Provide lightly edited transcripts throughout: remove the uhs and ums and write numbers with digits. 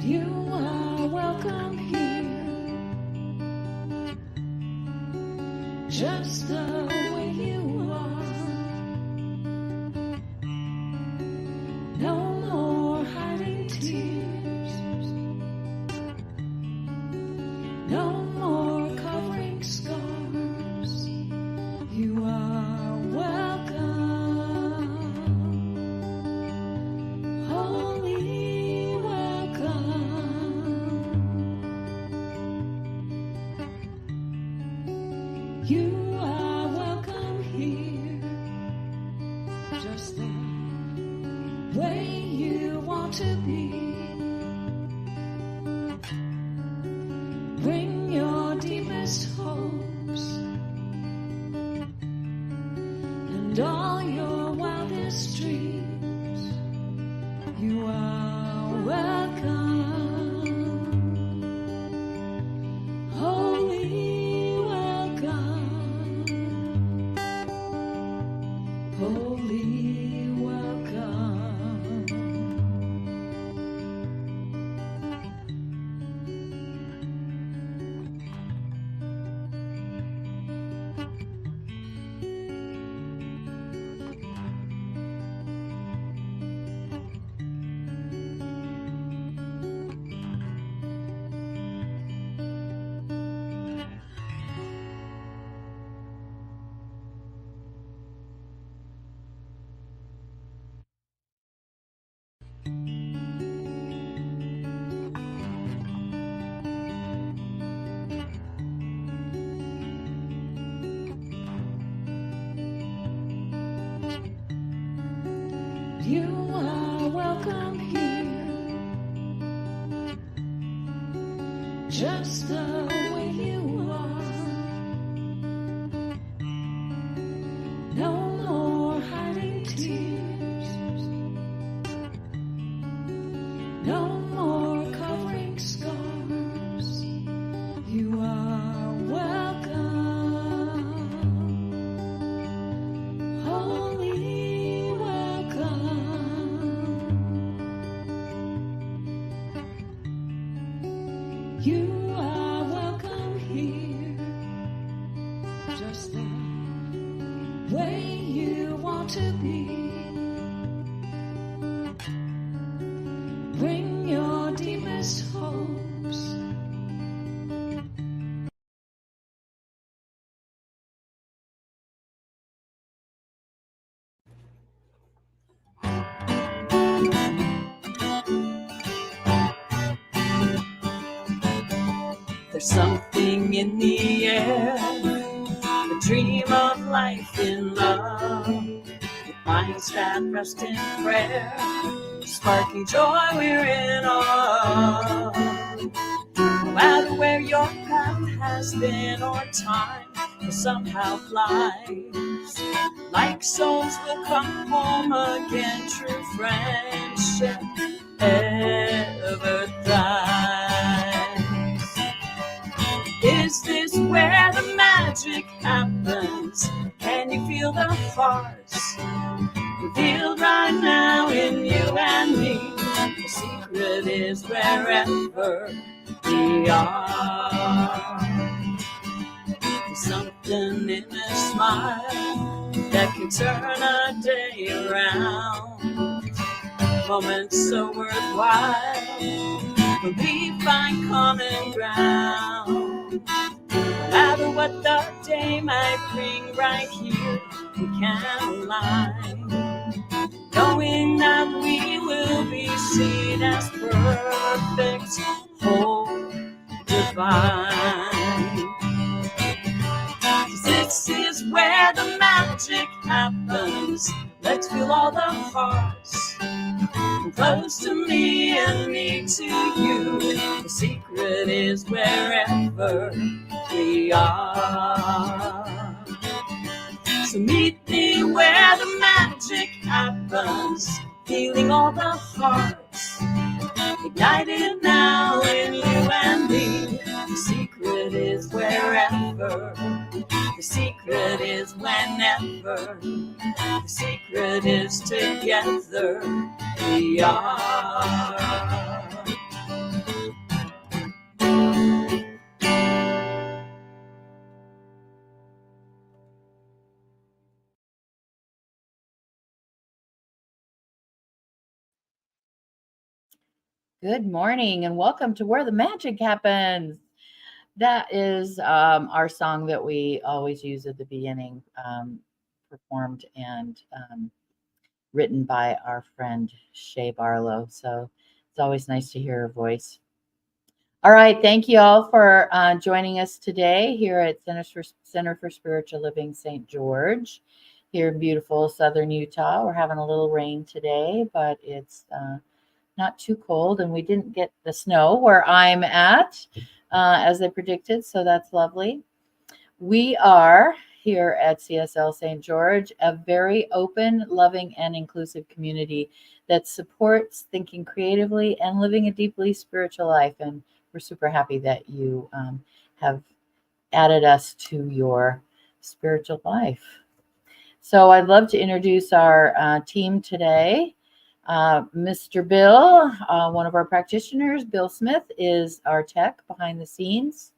You are welcome here, just the way you are. No more hiding tears, no more covering scars. You are welcome, holy welcome. You are welcome here, just the way you want to be. Bring your deepest hopes and all your wildest dreams. You are welcome, holy welcome, holy welcome. You are welcome here, just the way you are. No more hiding tears, no more covering scars. You are welcome, holy welcome. You are welcome here, just the way you want to be. Bring your deepest hopes. There's something in the air, the dream of life in love, with minds that rest in prayer, sparking joy we're in awe. No matter where your path has been or time will somehow flies, like souls will come home again, true friendship ever thrives. Is this where the magic happens? Can you feel the hearts revealed right now in you and me? The secret is wherever we are. There's something in a smile that can turn a day around. Moments so worthwhile when we find common ground. No matter what the day might bring, right here we can align, knowing that we will be seen as perfect, whole, divine. 'Cause this is where the magic happens. Let's feel all the hearts, close to me and me to you. The secret is wherever we are. So meet me where the magic happens, feeling all the hearts ignited now in you and me. The secret is wherever, the secret is whenever, the secret is together we are. Good morning and welcome to Where the Magic Happens. That is our song that we always use at the beginning, performed and written by our friend Shay Barlow. So it's always nice to hear her voice. All right, thank you all for joining us today here at Center for Spiritual Living St. George here in beautiful southern Utah. We're having a little rain today, but it's not too cold, and we didn't get the snow where I'm at as they predicted, so that's lovely. We are here at CSL St. George, a very open, loving, and inclusive community that supports thinking creatively and living a deeply spiritual life. And we're super happy that you have added us to your spiritual life. So I'd love to introduce our team today. Mr. Bill, one of our practitioners, Bill Smith, is our tech behind the scenes,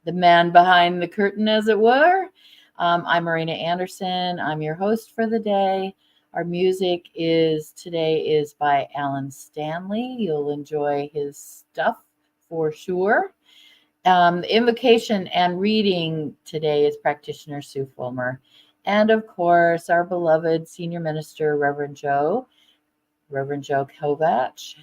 the man behind the curtain, as it were. I'm Marina Anderson. I'm your host for the day. Our music today is by Alan Stanley. You'll enjoy his stuff for sure. The invocation and reading today is practitioner Sue Fulmer. And of course, our beloved senior minister, Reverend Joe Kovach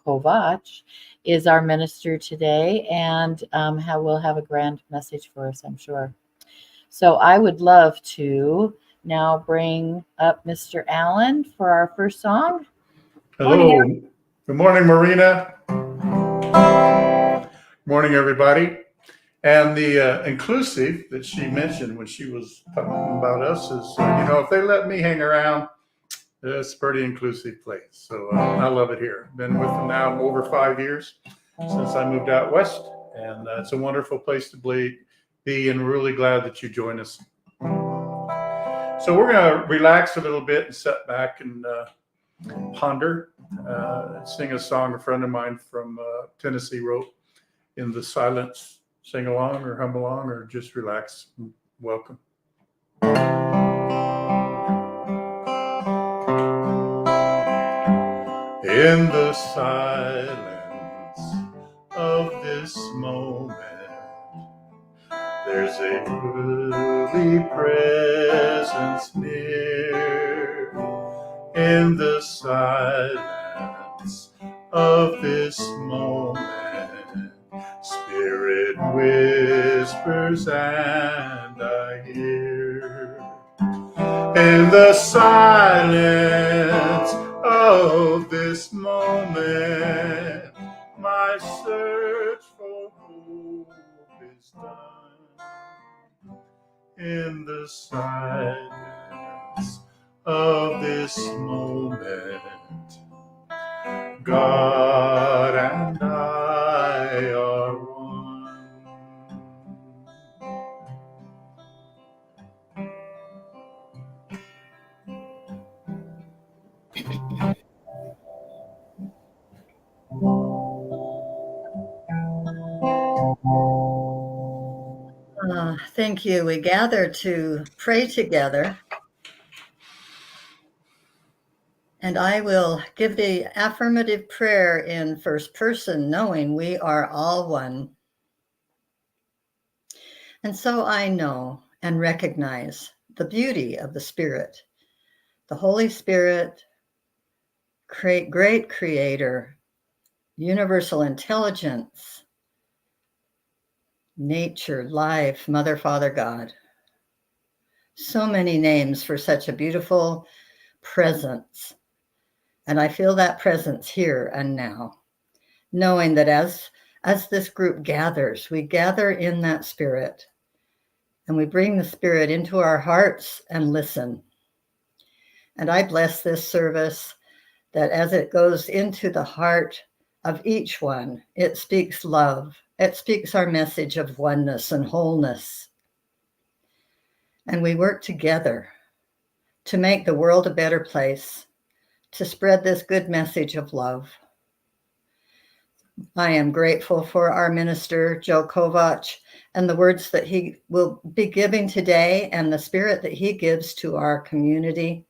Kovach is our minister today and will have a grand message for us, I'm sure. So I would love to now bring up Mr. Allen for our first song. Hello. Good morning, Marina. Morning, everybody. And the inclusive that she mentioned when she was talking about us is, if they let me hang around, it's a pretty inclusive place. So I love it here. Been with them now over 5 years since I moved out west. And it's a wonderful place to be and really glad that you join us. So we're going to relax a little bit and sit back and ponder, sing a song a friend of mine from Tennessee wrote in the silence. Sing along or hum along or just relax. Welcome. In the silence of this moment, there's a worthy presence near. In the silence of this moment, Spirit whispers and I hear. In the silence of this moment, my search for hope is done. In the silence of this moment, God and I are one. Thank you. We gather to pray together. And I will give the affirmative prayer in first person, knowing we are all one. And so I know and recognize the beauty of the Spirit, the Holy Spirit, great creator, universal intelligence, nature, life, Mother, Father, God. So many names for such a beautiful presence. And I feel that presence here and now, knowing that as this group gathers, we gather in that Spirit and we bring the Spirit into our hearts and listen. And I bless this service that as it goes into the heart of each one, it speaks love. It speaks our message of oneness and wholeness. And we work together to make the world a better place, to spread this good message of love. I am grateful for our minister, Joe Kovach, and the words that he will be giving today and the spirit that he gives to our community.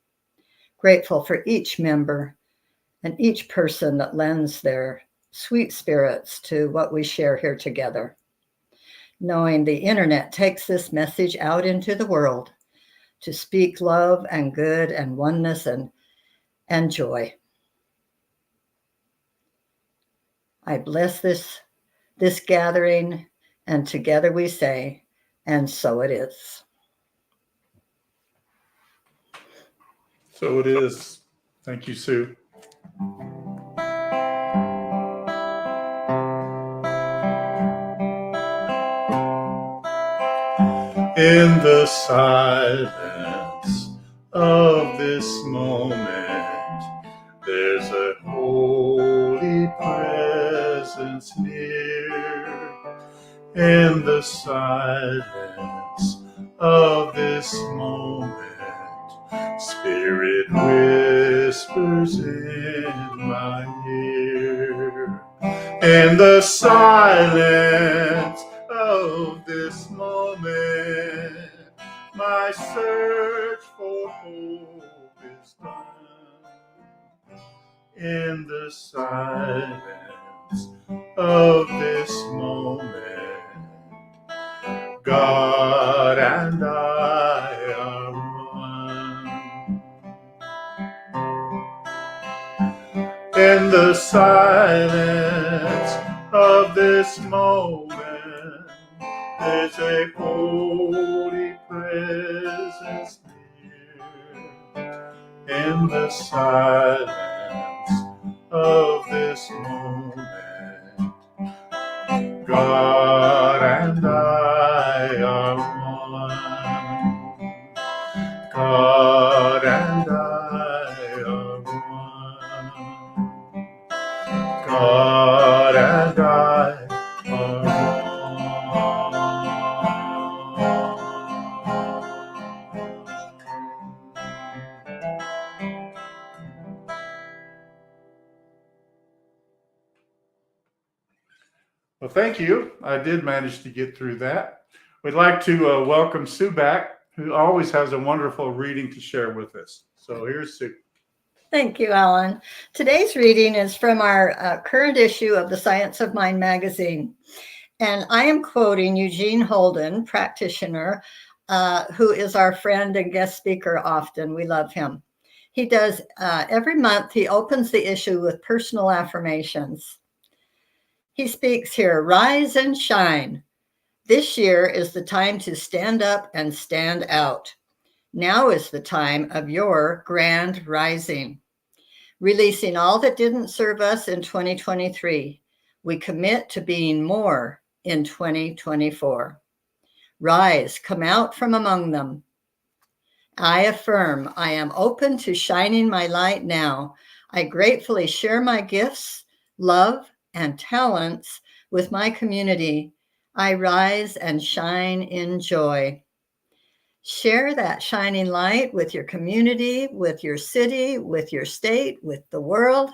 Grateful for each member and each person that lends their sweet spirits to what we share here together, knowing the internet takes this message out into the world to speak love and good and oneness and joy. I bless this gathering, and together we say, and so it is. So it is. Thank you, Sue. In the silence of this moment, there's a holy presence near. In the silence of this moment, Spirit whispers in my ear. In the silence of this moment, my search for hope is done. In the silence of this moment, God and I are one. In the silence of this moment, there's a holy presence near. In the silence of this moment, God and I are one. God and I are one. God and I are one. Well, thank you. I did manage to get through that. We'd like to welcome Sue back, who always has a wonderful reading to share with us. So here's Sue. Thank you, Alan. Today's reading is from our current issue of the Science of Mind magazine. And I am quoting Eugene Holden, practitioner, who is our friend and guest speaker often. We love him. He does, every month, he opens the issue with personal affirmations. He speaks here, rise and shine. This year is the time to stand up and stand out. Now is the time of your grand rising. Releasing all that didn't serve us in 2023. We commit to being more in 2024. Rise, come out from among them. I affirm I am open to shining my light now. I gratefully share my gifts, love, and talents with my community. I rise and shine in joy. Share that shining light with your community, with your city, with your state, with the world,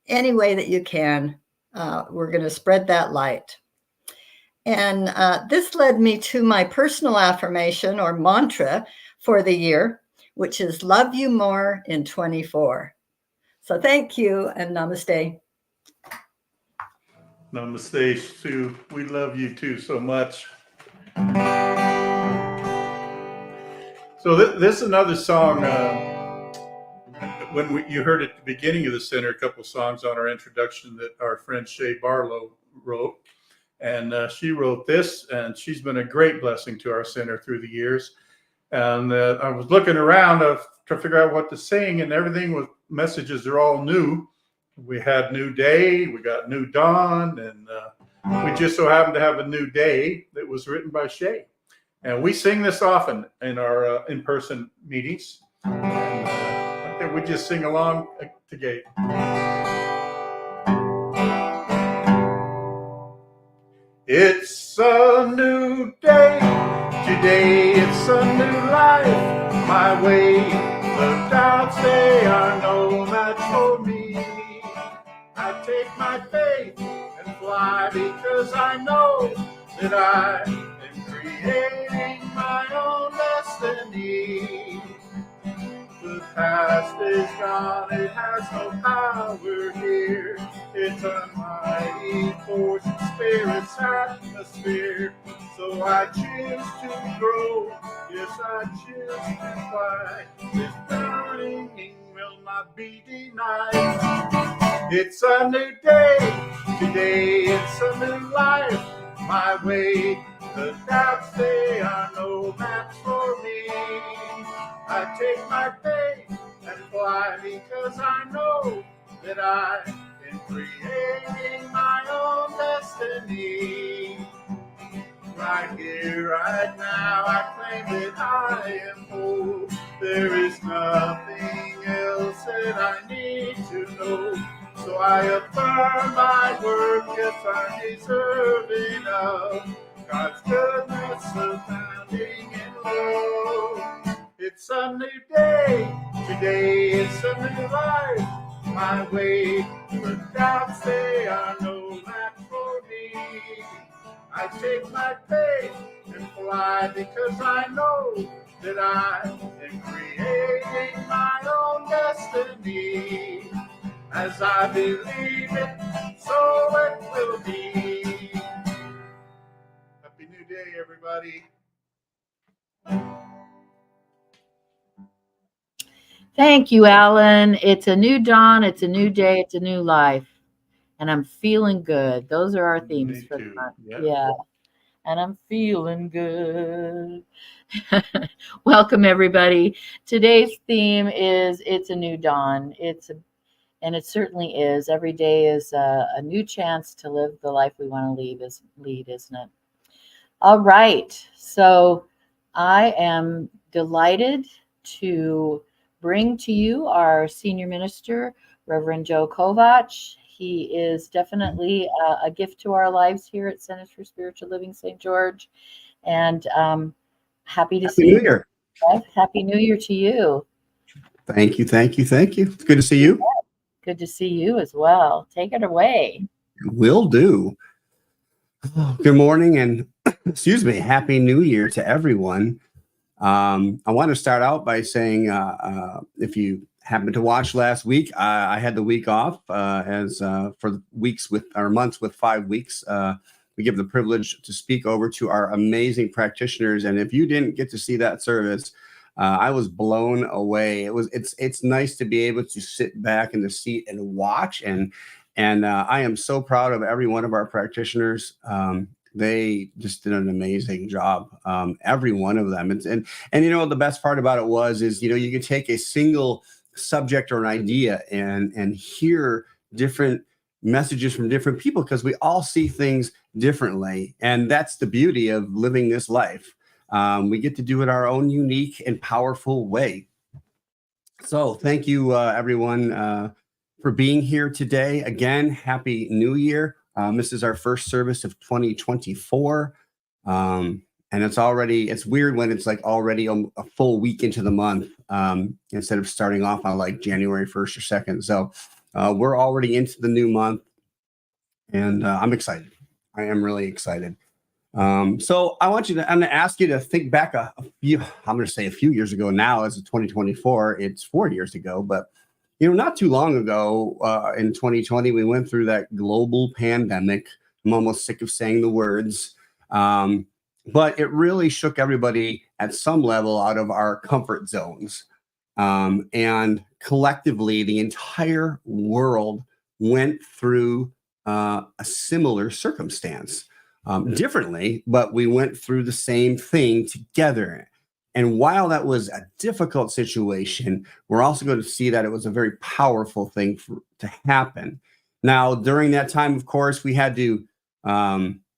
any way that you can. We're going to spread that light. And this led me to my personal affirmation or mantra for the year, which is love you more in 24. So thank you and namaste. Namaste, Sue. We love you too so much. So this is another song. When you heard at the beginning of the center, a couple songs on our introduction that our friend Shay Barlow wrote. And she wrote this, and she's been a great blessing to our center through the years. And I was looking around to figure out what to sing, and everything with messages are all new. We had New Day, we got New Dawn, and we just so happened to have a New Day that was written by Shay. And we sing this often in our in-person meetings. And I think we just sing along together. It's a new day, today it's a new life. My way, the doubts, they are no match for me. I take my faith and fly because I know that I am creating my own destiny. The past is gone, it has no power here. It's a mighty force in spirit's atmosphere. So I choose to grow, yes, I choose to fly. This burning will not be denied. It's a new day, today it's a new life. My way, the doubts, they are no match for me. I take my faith and fly because I know that I am creating my own destiny. Right here, right now, I claim that I am whole. There is nothing else that I need to know. So I affirm my worth, yes, I'm deserving of God's goodness abounding in love. It's a new day, today it's a new life. My way, the doubts, they are no match for me. I take my faith and fly because I know that I am creating my own destiny. As I believe it, so it will be. Happy New Day, everybody. Thank you, Alan. It's a new dawn. It's a new day. It's a new life. And I'm feeling good. Those are our themes Me for the too. month. Yep. Yeah. And I'm feeling good. Welcome, everybody. Today's theme is It's a New Dawn. And it certainly is. Every day is a new chance to live the life we want to lead, isn't it? All right. So I am delighted to bring to you our senior minister, Reverend Joe Kovach. He is definitely a gift to our lives here at Centers for Spiritual Living St. George. And happy to see New you. Year. Jeff. Happy New Year to you. Thank you. It's good to see you. Good to see you as well. Take it away. Will do. Good morning and excuse me, Happy New Year to everyone. I want to start out by saying if you happened to watch last week, I had the week off as for weeks with our months with 5 weeks. We give the privilege to speak over to our amazing practitioners. And if you didn't get to see that service, I was blown away. It's nice to be able to sit back in the seat and watch. And I am so proud of every one of our practitioners. They just did an amazing job. Every one of them. And you know, the best part about it is, you know, you can take a single subject or an idea and hear different messages from different people because we all see things differently. And that's the beauty of living this life. We get to do it our own unique and powerful way. So thank you, everyone, for being here today. Again, Happy New Year. This is our first service of 2024. And it's weird when it's like already a full week into the month instead of starting off on like January 1st or 2nd. So we're already into the new month and I'm excited. I am really excited. So I'm going to ask you to think back a few years ago now as of 2024, it's 4 years ago, but you know, not too long ago in 2020, we went through that global pandemic. I'm almost sick of saying the words, but it really shook everybody at some level out of our comfort zones. And collectively, the entire world went through a similar circumstance. Differently, but we went through the same thing together. And while that was a difficult situation, we're also going to see that it was a very powerful thing to happen. Now, during that time, of course, we had to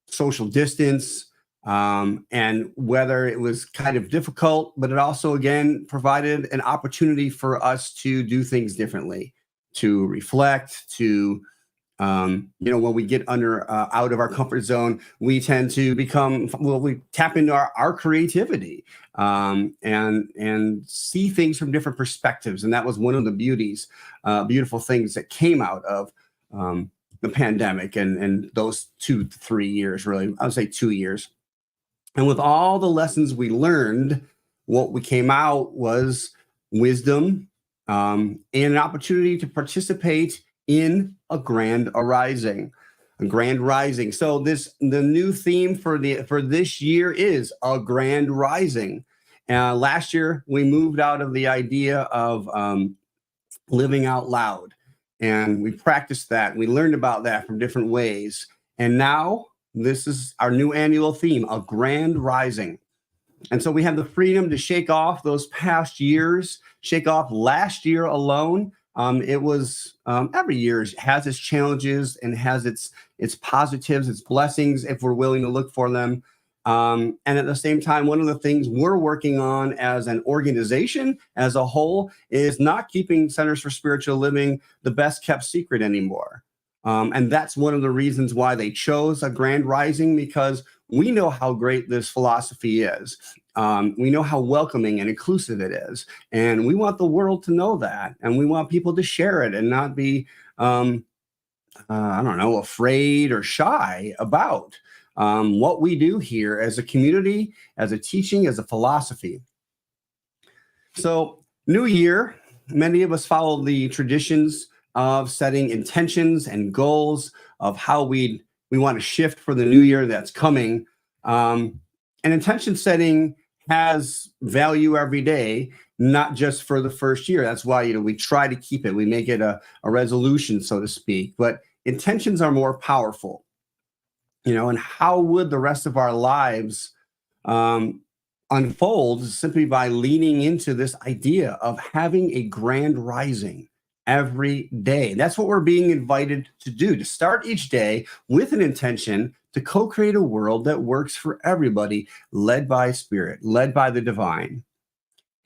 social distance, and whether it was kind of difficult, but it also, again, provided an opportunity for us to do things differently, to reflect, to you know, when we get out of our comfort zone, we tend to we tap into our creativity and see things from different perspectives. And that was one of the beautiful things that came out of the pandemic and those 2 to 3 years, really, I would say 2 years. And with all the lessons we learned, what we came out was wisdom, and an opportunity to participate in a grand arising. A grand rising. So the new theme for this year is a grand rising. Last year we moved out of the idea of living out loud, and we practiced that. We learned about that from different ways, and now this is our new annual theme, a grand rising. And so we have the freedom to shake off those past years, shake off last year alone. It was every year has its challenges and has its positives, its blessings, if we're willing to look for them. And at the same time, one of the things we're working on as an organization, as a whole, is not keeping Centers for Spiritual Living the best kept secret anymore. And that's one of the reasons why they chose a grand rising, because we know how great this philosophy is. We know how welcoming and inclusive it is. And we want the world to know that. And we want people to share it and not be, afraid or shy about what we do here as a community, as a teaching, as a philosophy. So, New Year, many of us follow the traditions of setting intentions and goals of how we want to shift for the new year that's coming. And intention setting has value every day, not just for the first year. That's why we try to keep it. We make it a resolution, so to speak. But intentions are more powerful. And how would the rest of our lives unfold simply by leaning into this idea of having a grand rising every day? That's what we're being invited to do, to start each day with an intention to co-create a world that works for everybody, led by Spirit, led by the divine.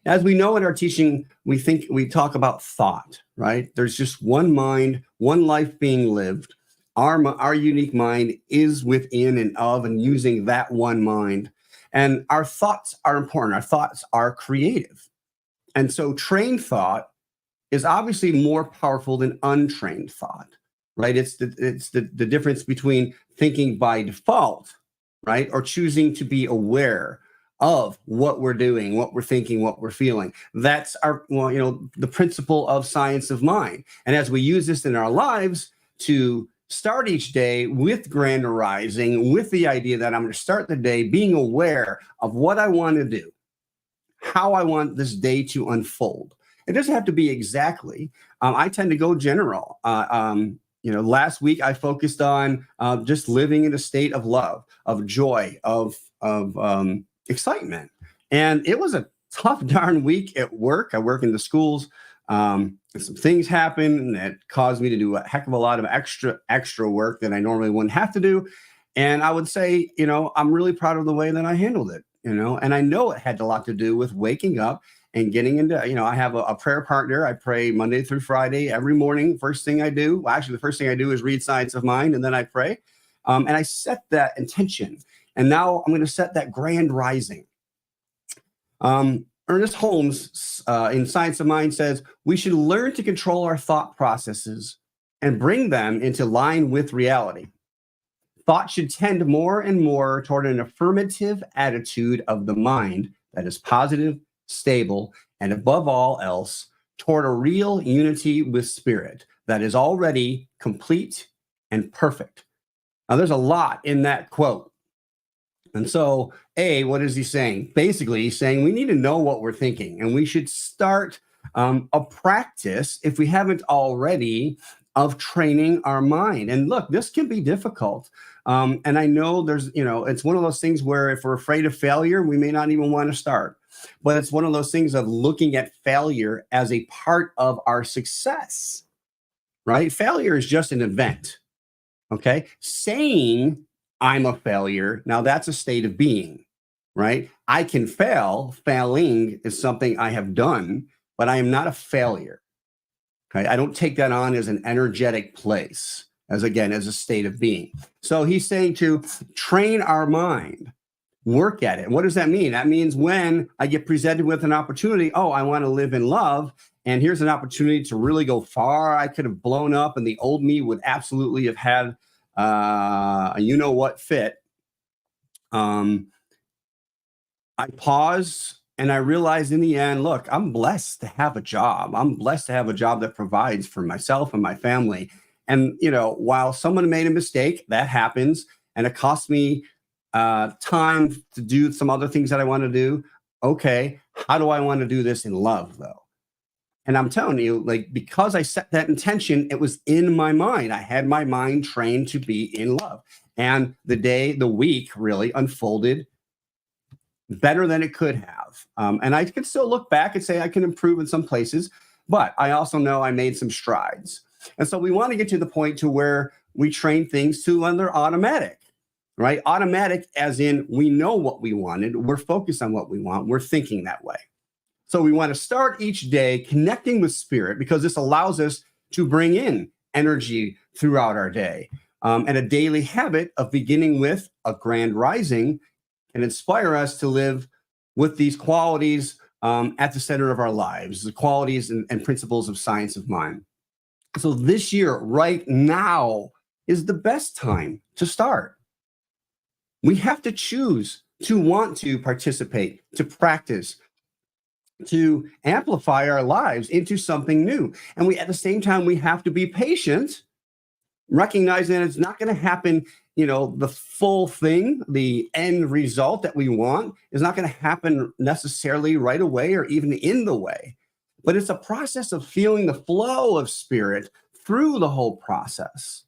As we know in our teaching, we talk about thought, right? There's just one mind, one life being lived. Our unique mind is within and of and using that one mind. And our thoughts are important. Our thoughts are creative. And so trained thought is obviously more powerful than untrained thought, right? It's the difference between thinking by default, right? Or choosing to be aware of what we're doing, what we're thinking, what we're feeling. That's the principle of science of mind. And as we use this in our lives to start each day with grand arising, with the idea that I'm going to start the day being aware of what I want to do, how I want this day to unfold. It doesn't have to be exactly. I tend to go general. Last week I focused on just living in a state of love, of joy, of excitement. And it was a tough darn week at work. I work in the schools. Some things happened that caused me to do a heck of a lot of extra work that I normally wouldn't have to do. And I would say, I'm really proud of the way that I handled it, and I know it had a lot to do with waking up and getting into, I have a prayer partner. I pray Monday through Friday every morning. First thing I do, the first thing I do is read Science of Mind, and then I pray. And I set that intention. And now I'm going to set that grand rising. Ernest Holmes in Science of Mind says, we should learn to control our thought processes and bring them into line with reality. Thought should tend more and more toward an affirmative attitude of the mind that is positive, stable, and above all else, toward a real unity with Spirit that is already complete and perfect. Now, there's a lot in that quote. And so, what is he saying? Basically, he's saying we need to know what we're thinking, and we should start a practice, if we haven't already, of training our mind. And look, this can be difficult. And I know there's, it's one of those things where if we're afraid of failure, we may not even want to start. But it's one of those things of looking at failure as a part of our success, right? Failure is just an event, okay? Saying I'm a failure, now that's a state of being, right? I can fail. Failing is something I have done, but I am not a failure. Okay? I don't take that on as an energetic place, as a state of being. So he's saying to train our mind, work at it. What does that mean? That means when I get presented with an opportunity, I want to live in love, and here's an opportunity to really go far. I could have blown up, and the old me would absolutely have had fit. I pause And I realized in the end, look, I'm blessed to have a job. I'm blessed to have a job that provides for myself and my family. And, while someone made a mistake, that happens, and it cost me time to do some other things that I want to do. Okay, how do I want to do this in love, though? And I'm telling you, like, because I set that intention, it was in my mind. I had my mind trained to be in love. And the week really unfolded better than it could have. And I can still look back and say I can improve in some places, but I also know I made some strides. And so we want to get to the point to where we train things to when they're automatic, right? Automatic as in we know what we wanted. We're focused on what we want. We're thinking that way. So we want to start each day connecting with spirit, because this allows us to bring in energy throughout our day. And a daily habit of beginning with a grand rising can inspire us to live with these qualities at the center of our lives, the qualities and principles of science of mind. So this year, right now, is the best time to start. We have to choose to want to participate, to practice, to amplify our lives into something new. And at the same time, we have to be patient, recognizing that it's not going to happen. The full thing, the end result that we want is not going to happen necessarily right away or even in the way. But it's a process of feeling the flow of spirit through the whole process.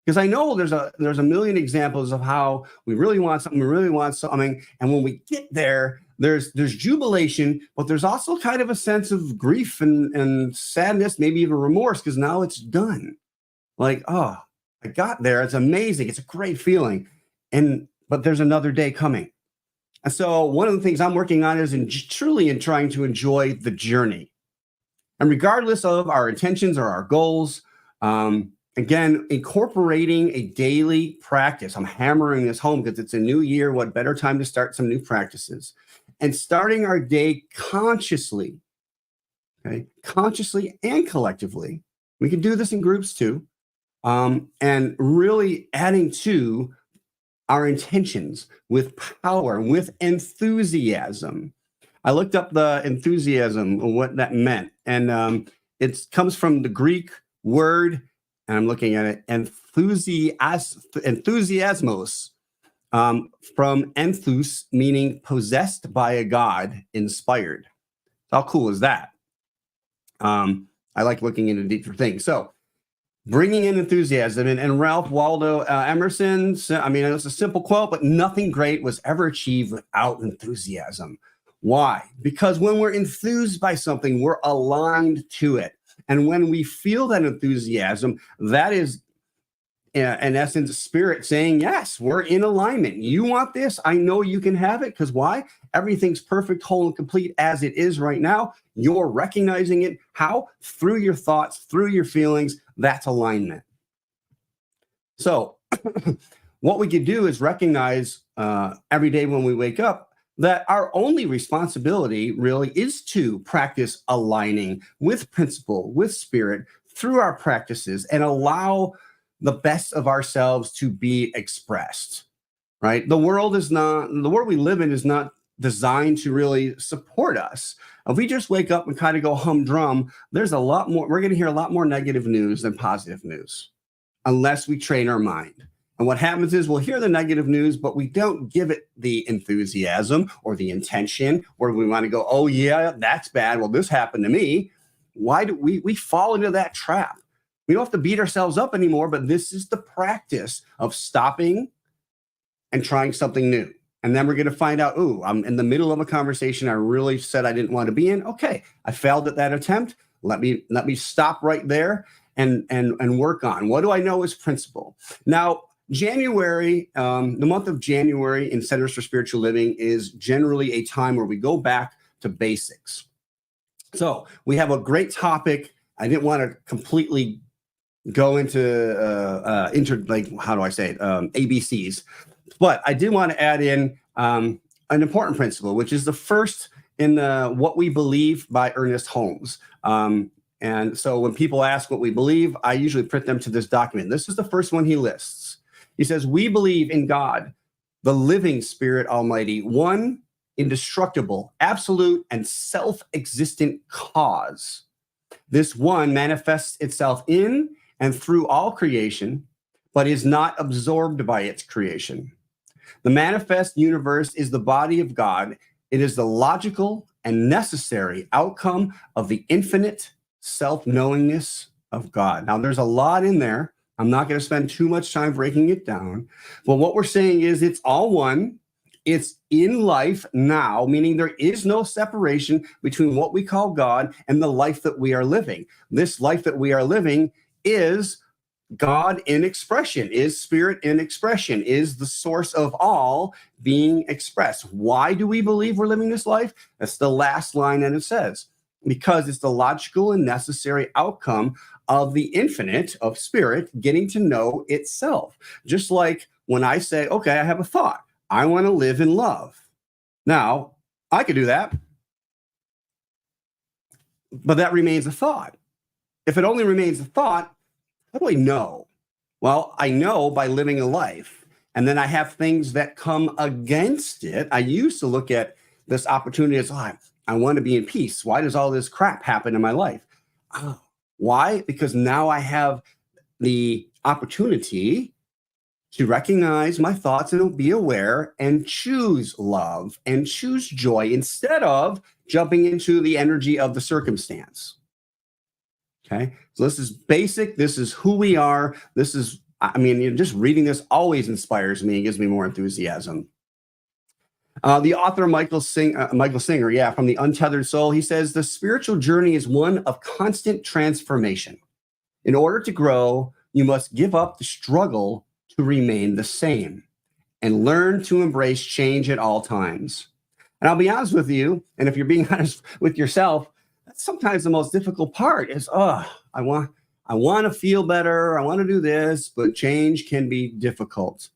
Because I know there's a million examples of how we really want something, and when we get there, there's jubilation, but there's also kind of a sense of grief and sadness, maybe even remorse, because now it's done. Like, oh, I got there. It's amazing. It's a great feeling. But there's another day coming. And so one of the things I'm working on is truly trying to enjoy the journey. And regardless of our intentions or our goals, again, incorporating a daily practice. I'm hammering this home because it's a new year. What better time to start some new practices? And starting our day consciously, okay? Consciously and collectively. We can do this in groups too. And really adding to our intentions with power, with enthusiasm. I looked up the enthusiasm and what that meant. And it comes from the Greek word, and I'm looking at it, enthusiasmos, from enthus, meaning possessed by a god, inspired. How cool is that? I like looking into deeper things. So bringing in enthusiasm, and Ralph Waldo Emerson, I mean, it's a simple quote, but nothing great was ever achieved without enthusiasm. Why? Because when we're enthused by something, we're aligned to it. And when we feel that enthusiasm, that is, in essence, spirit saying, yes, we're in alignment. You want this? I know you can have it. Because why? Everything's perfect, whole, and complete as it is right now. You're recognizing it. How? Through your thoughts, through your feelings. That's alignment. So what we could do is recognize every day when we wake up that our only responsibility really is to practice aligning with principle, with spirit through our practices, and allow the best of ourselves to be expressed, right? The world we live in is not designed to really support us. If we just wake up and kind of go humdrum, there's a lot more, we're going to hear a lot more negative news than positive news, unless we train our mind. And what happens is we'll hear the negative news, but we don't give it the enthusiasm or the intention, or we want to go, oh yeah, that's bad. Well, this happened to me. Why do we fall into that trap? We don't have to beat ourselves up anymore, but this is the practice of stopping and trying something new. And then we're going to find out, ooh, I'm in the middle of a conversation I really said I didn't want to be in. Okay, I failed at that attempt. Let me stop right there and work on. What do I know is principle? Now, January, the month of January in Centers for Spiritual Living is generally a time where we go back to basics. So we have a great topic. I didn't want to completely go into ABCs, but I did want to add in an important principle, which is the first in the What We Believe by Ernest Holmes. And so when people ask what we believe, I usually print them to this document. This is the first one he lists. He says, we believe in God, the living Spirit Almighty, one indestructible, absolute, and self-existent cause. This one manifests itself in and through all creation, but is not absorbed by its creation. The manifest universe is the body of God. It is the logical and necessary outcome of the infinite self-knowingness of God. Now, there's a lot in there. I'm not going to spend too much time breaking it down. But what we're saying is it's all one. It's in life now, meaning there is no separation between what we call God and the life that we are living. This life that we are living is God in expression, is spirit in expression, is the source of all being expressed. Why do we believe we're living this life? That's the last line that it says. Because it's the logical and necessary outcome of the infinite, of spirit, getting to know itself. Just like when I say, okay, I have a thought. I want to live in love. Now, I could do that, but that remains a thought. If it only remains a thought, how do I know? Well, I know by living a life, and then I have things that come against it. I used to look at this opportunity as, I want to be in peace. Why does all this crap happen in my life? Oh, why? Because now I have the opportunity to recognize my thoughts and be aware and choose love and choose joy instead of jumping into the energy of the circumstance. Okay, so this is basic. This is who we are. This is, just reading this always inspires me and gives me more enthusiasm. The author, Michael Singer, from The Untethered Soul, he says, the spiritual journey is one of constant transformation. In order to grow, you must give up the struggle to remain the same and learn to embrace change at all times. And I'll be honest with you, and if you're being honest with yourself, that's sometimes the most difficult part is, I want to feel better. I want to do this, but change can be difficult.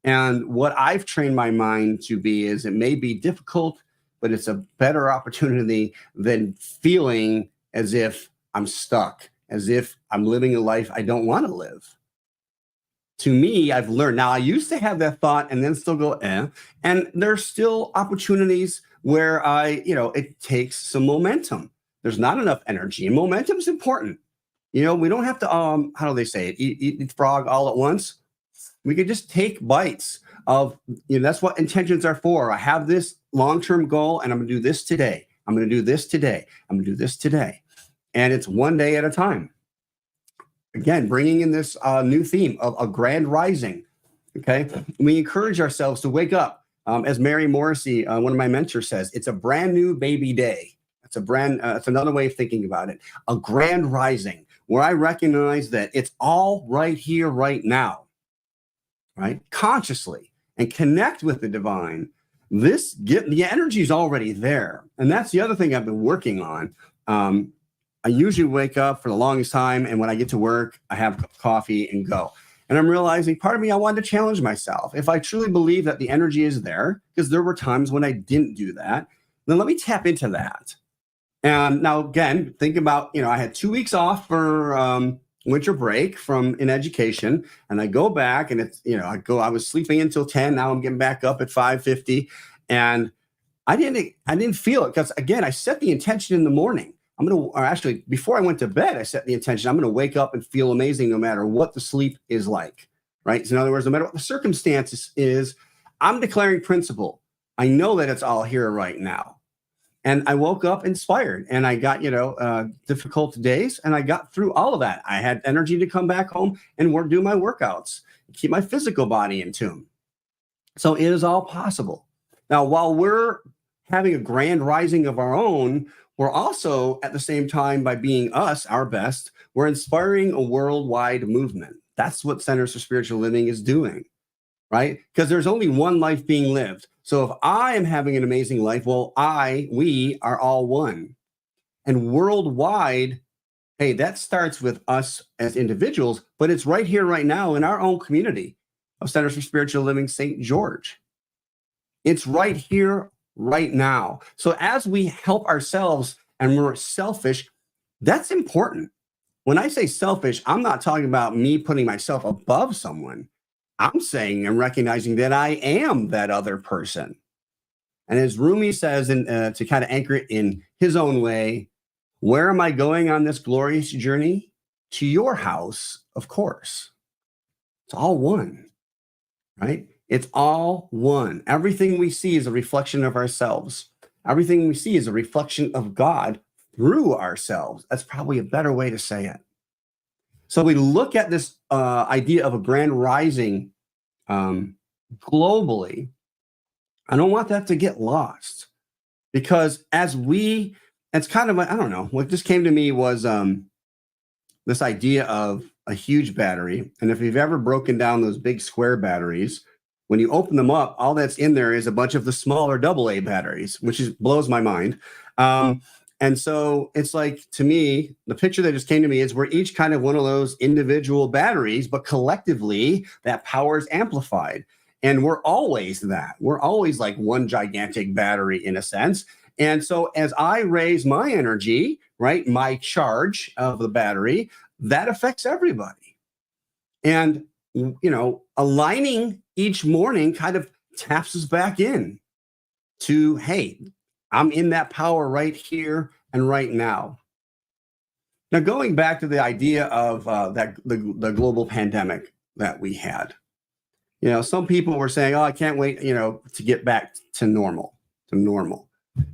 And what I've trained my mind to be is it may be difficult, but it's a better opportunity than feeling as if I'm stuck, as if I'm living a life I don't want to live. To me, I've learned. Now, I used to have that thought and then still go, and there's still opportunities where it takes some momentum. There's not enough energy, and momentum is important. We don't have to, how do they say it? Eat the frog all at once. We could just take bites of, that's what intentions are for. I have this long-term goal, and I'm going to do this today. I'm going to do this today. I'm going to do this today. And it's one day at a time. Again, bringing in this new theme of a grand rising. Okay. We encourage ourselves to wake up. As Mary Morrissey, one of my mentors, says, it's a brand new baby day. It's another way of thinking about it. A grand rising where I recognize that it's all right here, right now, right? Consciously, and connect with the divine. The energy is already there. And that's the other thing I've been working on. I usually wake up for the longest time, and when I get to work, I have coffee and go. And I'm realizing part of me, I wanted to challenge myself. If I truly believe that the energy is there, because there were times when I didn't do that, then let me tap into that. And now, again, think about, I had 2 weeks off for winter break in education, and I go back, and it's, I was sleeping until 10. Now I'm getting back up at 5:50, and I didn't feel it because, again, I set the intention in the morning. Before I went to bed, I set the intention. I'm going to wake up and feel amazing no matter what the sleep is like, right? So in other words, no matter what the circumstances is, I'm declaring principle. I know that it's all here right now. And I woke up inspired, and I got, difficult days, and I got through all of that. I had energy to come back home and do my workouts, keep my physical body in tune. So it is all possible. Now, while we're having a grand rising of our own, we're also, at the same time, by being us, our best, we're inspiring a worldwide movement. That's what Centers for Spiritual Living is doing, right? Because there's only one life being lived. So if I am having an amazing life, well, we are all one. And worldwide, hey, that starts with us as individuals, but it's right here, right now in our own community of Centers for Spiritual Living, St. George. It's right here, right now. So as we help ourselves and we're selfish, that's important. When I say selfish, I'm not talking about me putting myself above someone. I'm saying and recognizing that I am that other person. And as Rumi says, to kind of anchor it in his own way, where am I going on this glorious journey? To your house, of course. It's all one, right? It's all one. Everything we see is a reflection of ourselves. Everything we see is a reflection of God through ourselves. That's probably a better way to say it. So we look at this idea of a grand rising globally. I don't want that to get lost, because it's kind of, I don't know, what just came to me was this idea of a huge battery. And if you've ever broken down those big square batteries, when you open them up, all that's in there is a bunch of the smaller AA batteries, which blows my mind. And so it's like, to me, the picture that just came to me is we're each kind of one of those individual batteries, but collectively that power is amplified. And we're always that. We're always like one gigantic battery in a sense. And so as I raise my energy, right, my charge of the battery, that affects everybody. And, aligning each morning kind of taps us back in to, hey, I'm in that power right here and right now. Now, going back to the idea of the global pandemic that we had, some people were saying, oh, I can't wait, to get back to normal.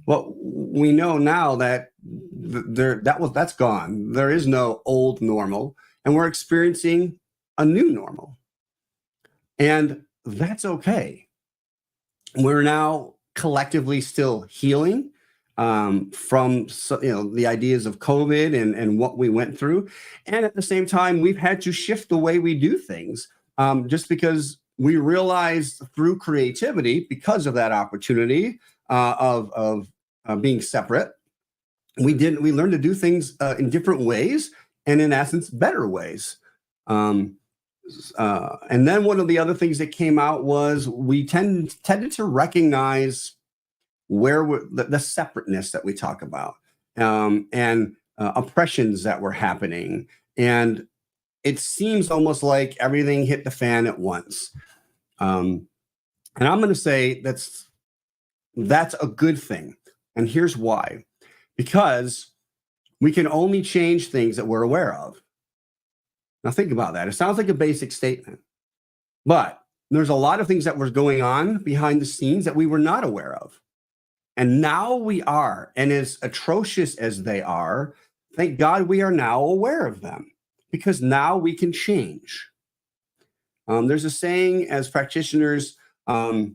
Well, we know now that that's gone. There is no old normal, and we're experiencing a new normal. And that's okay. We're now collectively still healing from the ideas of COVID and what we went through. And at the same time, we've had to shift the way we do things just because we realized through creativity, because of that opportunity of being separate, we learned to do things in different ways, and in essence, better ways. And then one of the other things that came out was we tended to recognize where the separateness that we talk about, and oppressions that were happening. And it seems almost like everything hit the fan at once. And I'm going to say that's a good thing. And here's why. Because we can only change things that we're aware of. Now think about that. It sounds like a basic statement, but there's a lot of things that were going on behind the scenes that we were not aware of. And now we are. And as atrocious as they are, thank God we are now aware of them, because now we can change. There's a saying as practitioners, there's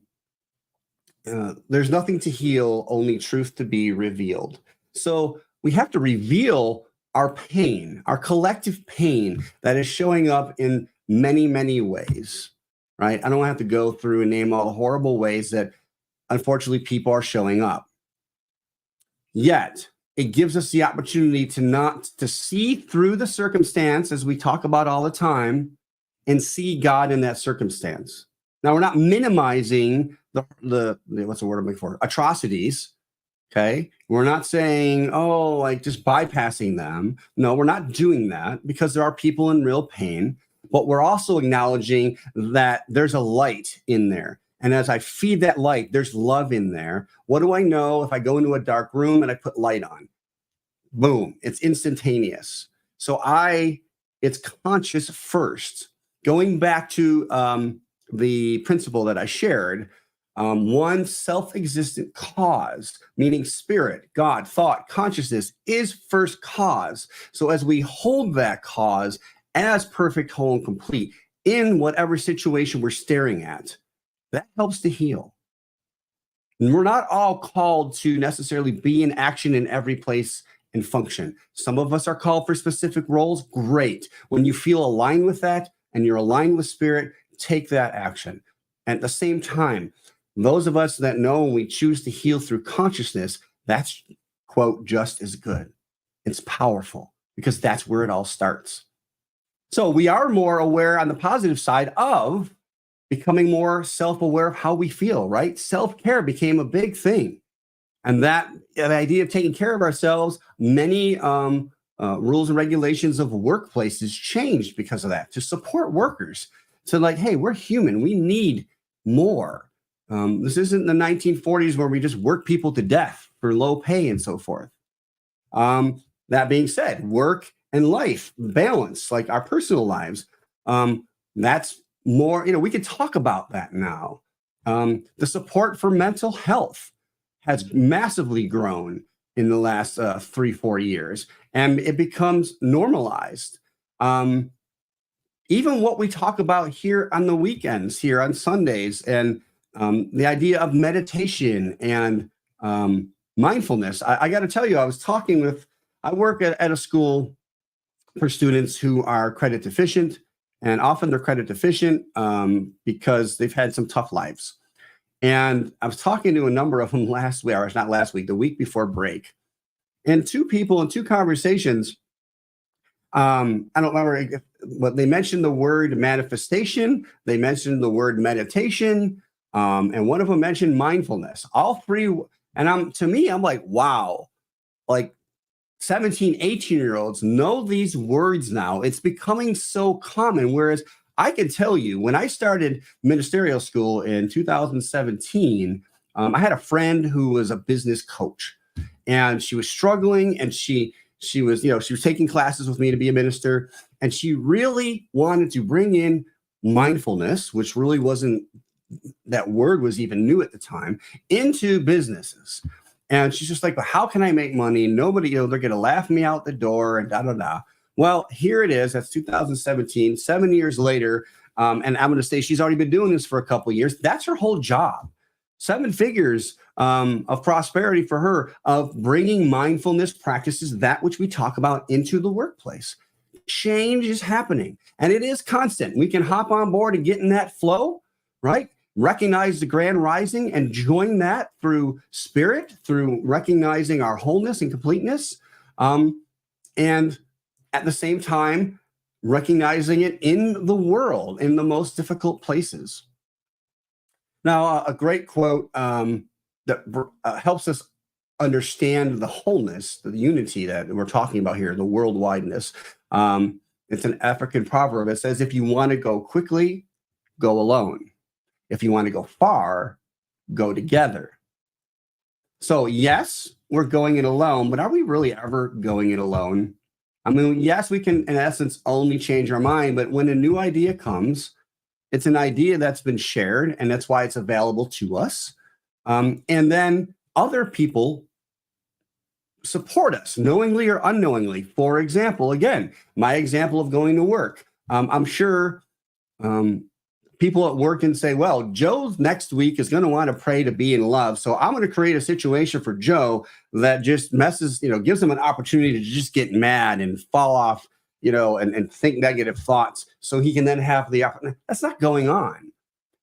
nothing to heal, only truth to be revealed. So we have to reveal our pain, our collective pain that is showing up in many, many ways, right? I don't have to go through and name all the horrible ways that unfortunately people are showing up. Yet it gives us the opportunity to see through the circumstance, as we talk about all the time, and see God in that circumstance. Now, we're not minimizing the what's the word I'm looking for? Atrocities. Okay. We're not saying, oh, like just bypassing them. No, we're not doing that, because there are people in real pain, but we're also acknowledging that there's a light in there. And as I feed that light, there's love in there. What do I know if I go into a dark room and I put light on? Boom, it's instantaneous. So it's conscious first. Going back to the principle that I shared, one self-existent cause, meaning spirit, God, thought, consciousness, is first cause. So as we hold that cause as perfect, whole, and complete in whatever situation we're staring at, that helps to heal. And we're not all called to necessarily be in action in every place and function. Some of us are called for specific roles. Great. When you feel aligned with that and you're aligned with spirit, take that action. And at the same time, those of us that know we choose to heal through consciousness, that's, quote, just as good. It's powerful, because that's where it all starts. So we are more aware on the positive side of becoming more self-aware of how we feel, right? Self-care became a big thing. And that the idea of taking care of ourselves, many rules and regulations of workplaces changed because of that, to support workers. So like, hey, we're human. We need more. This isn't the 1940s where we just work people to death for low pay and so forth. That being said, work and life balance, like our personal lives, that's more, we could talk about that now. The support for mental health has massively grown in the last 3-4 years, and it becomes normalized. Even what we talk about here on the weekends, here on Sundays, and the idea of meditation and mindfulness. I got to tell you, I work at a school for students who are credit deficient, and often they're credit deficient because they've had some tough lives. And I was talking to a number of them the week before break. And two people in two conversations, I don't remember what they mentioned, the word manifestation, they mentioned the word meditation, and one of them mentioned mindfulness. All three, and I'm like, wow, like 17, 18-year-olds know these words now. It's becoming so common. Whereas I can tell you, when I started ministerial school in 2017, I had a friend who was a business coach, and she was struggling, and she was taking classes with me to be a minister, and she really wanted to bring in mindfulness, which really wasn't, that word was even new at the time, into businesses. And she's just like, well, how can I make money? Nobody, they're going to laugh me out the door and da, da, da. Well, here it is. That's 2017, 7 years later. And I'm going to say she's already been doing this for a couple of years. That's her whole job. 7 figures of prosperity for her, of bringing mindfulness practices, that which we talk about, into the workplace. Change is happening, and it is constant. We can hop on board and get in that flow, right? Recognize the grand rising and join that through spirit, through recognizing our wholeness and completeness. And at the same time, recognizing it in the world, in the most difficult places. Now, a great quote that helps us understand the wholeness, the unity that we're talking about here, the worldwideness. It's an African proverb. It says, if you want to go quickly, go alone. If you want to go far, go together. So yes, we're going it alone, but are we really ever going it alone? I mean, yes, we can, in essence, only change our mind, but when a new idea comes, it's an idea that's been shared, and that's why it's available to us. And then other people support us, knowingly or unknowingly. For example, again, my example of going to work. I'm sure people at work can say, well, Joe next week is going to want to pray to be in love. So I'm going to create a situation for Joe that just gives him an opportunity to just get mad and fall off, and think negative thoughts, so he can then have the opportunity. That's not going on.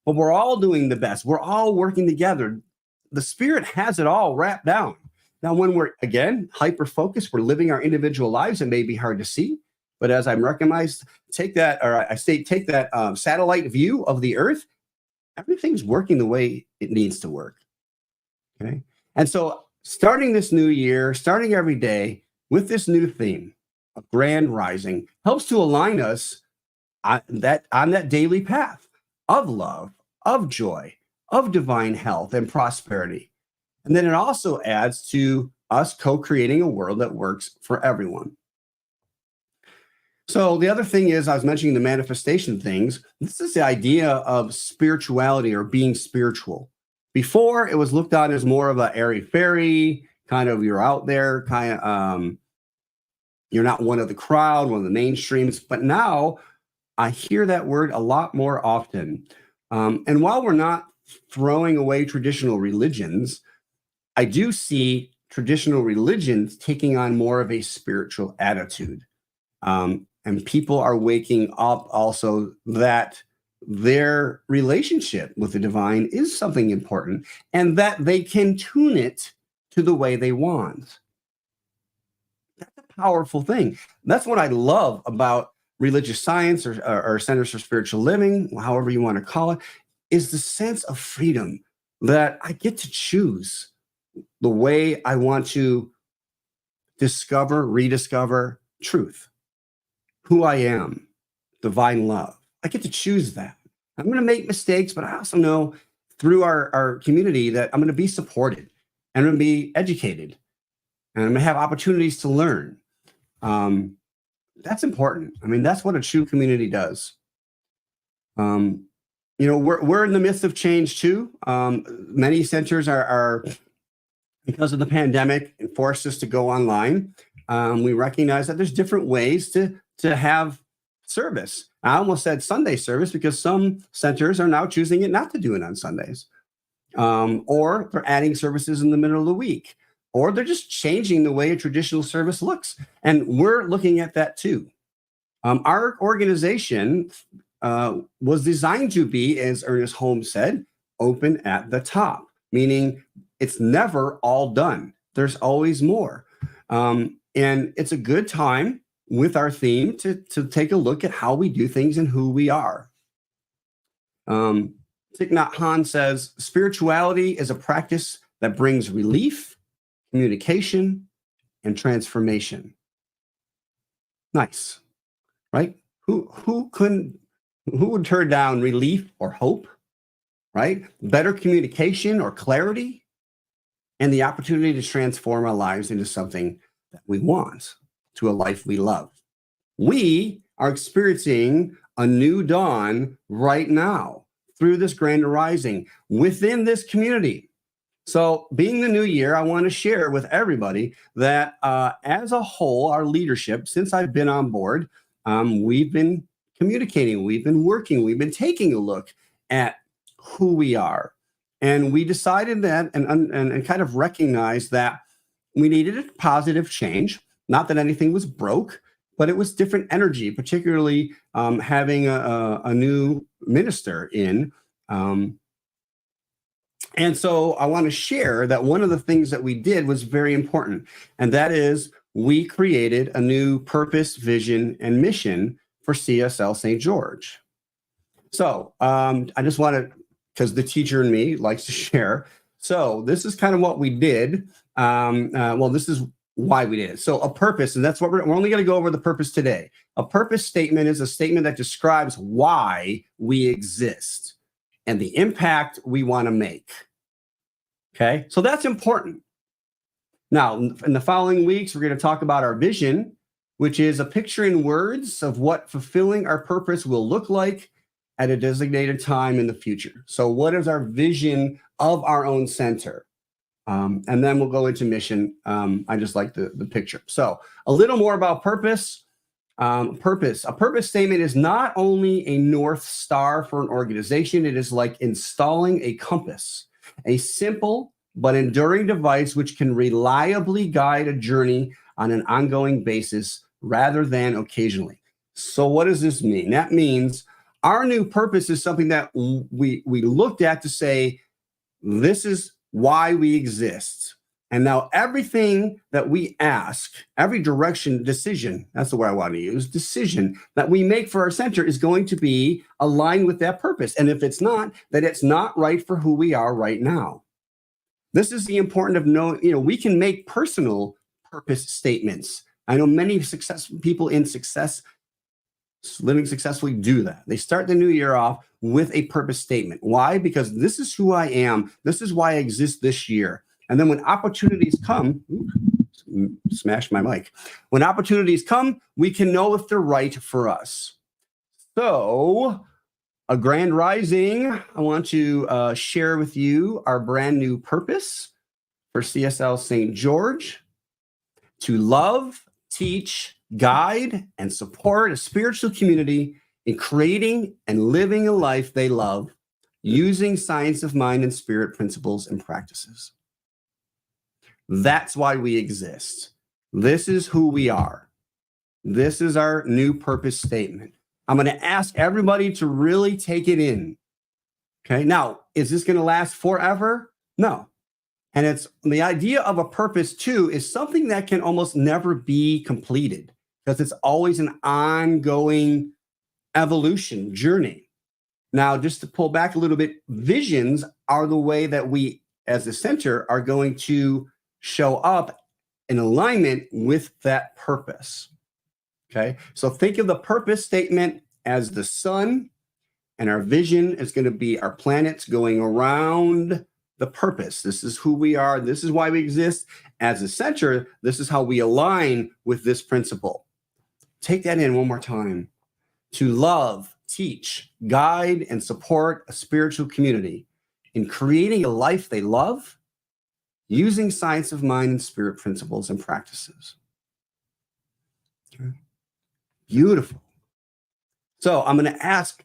But we're all doing the best. We're all working together. The Spirit has it all wrapped down. Now, when we're, again, hyper-focused, we're living our individual lives. It may be hard to see. But as I'm recognized, take that satellite view of the earth, everything's working the way it needs to work. Okay. And so starting this new year, starting every day with this new theme of grand rising, helps to align us on that daily path of love, of joy, of divine health and prosperity. And then it also adds to us co-creating a world that works for everyone. So the other thing is, I was mentioning the manifestation things. This is the idea of spirituality or being spiritual. Before, it was looked on as more of a airy-fairy, kind of, you're out there, kind of, you're not one of the crowd, one of the mainstreams. But now I hear that word a lot more often. And while we're not throwing away traditional religions, I do see traditional religions taking on more of a spiritual attitude. And people are waking up also that their relationship with the divine is something important, and that they can tune it to the way they want. That's a powerful thing. That's what I love about religious science or centers for spiritual living, however you want to call it, is the sense of freedom that I get to choose the way I want to discover, rediscover truth, who I am, divine love. I get to choose that. I'm going to make mistakes, but I also know through our community that I'm going to be supported and I'm going to be educated and I'm going to have opportunities to learn. That's important. I mean, that's what a true community does. We're in the midst of change too. Many centers are because of the pandemic and forced us to go online. We recognize that there's different ways to have service. I almost said Sunday service because some centers are now choosing it not to do it on Sundays, or they're adding services in the middle of the week, or they're just changing the way a traditional service looks. And we're looking at that too. Our organization was designed to be, as Ernest Holmes said, open at the top, meaning it's never all done. There's always more. And it's a good time with our theme to take a look at how we do things and who we are. Thich Nhat Hanh says, spirituality is a practice that brings relief, communication, and transformation. Nice, right? Who would turn down relief or hope, right? Better communication or clarity, and the opportunity to transform our lives into something that we want, to a life we love. We are experiencing a new dawn right now through this grand arising within this community. So being the new year, I want to share with everybody that as a whole, our leadership, since I've been on board, we've been communicating, we've been working, we've been taking a look at who we are. And we decided that and kind of recognized that we needed a positive change. Not that anything was broke, but it was different energy, particularly having a new minister in. And so I want to share that one of the things that we did was very important. And that is we created a new purpose, vision, and mission for CSL St. George. So I just want to, because the teacher in me likes to share. So this is kind of what we did. This is why we did it. So a purpose, and that's what we're only going to go over the purpose today. A purpose statement is a statement that describes why we exist and the impact we want to make. Okay, so that's important. Now, in the following weeks, we're going to talk about our vision, which is a picture in words of what fulfilling our purpose will look like at a designated time in the future. So what is our vision of our own center? And then we'll go into mission. I just like the picture. So a little more about purpose. Purpose. A purpose statement is not only a North Star for an organization, it is like installing a compass, a simple but enduring device which can reliably guide a journey on an ongoing basis rather than occasionally. So what does this mean? That means our new purpose is something that we looked at to say, this is why we exist. And now everything that we ask, every direction, decision, that's the word I want to use, decision that we make for our center is going to be aligned with that purpose. And if it's not, then it's not right for who we are right now. This is the importance of knowing, we can make personal purpose statements. I know many successful people in success, living successfully, do that. They start the new year off with a purpose statement. Why? Because this is who I am. This is why I exist this year. And then when opportunities come, smash my mic. When opportunities come, we can know if they're right for us. So a grand rising, I want to share with you our brand new purpose for CSL St. George: to love, teach, guide, and support a spiritual community in creating and living a life they love, using science of mind and spirit principles and practices. That's why we exist. This is who we are. This is our new purpose statement. I'm going to ask everybody to really take it in. Okay. Now, is this going to last forever? No. And it's the idea of a purpose too is something that can almost never be completed because it's always an ongoing evolution journey. Now, just to pull back a little bit, visions are the way that we as a center are going to show up in alignment with that purpose. Okay. So think of the purpose statement as the sun And our vision is going to be our planets going around the purpose. This is who we are. This is why we exist. As a center, this is how we align with this principle. Take that in one more time. To love, teach, guide, and support a spiritual community in creating a life they love, using science of mind and spirit principles and practices. Okay. Beautiful. So I'm going to ask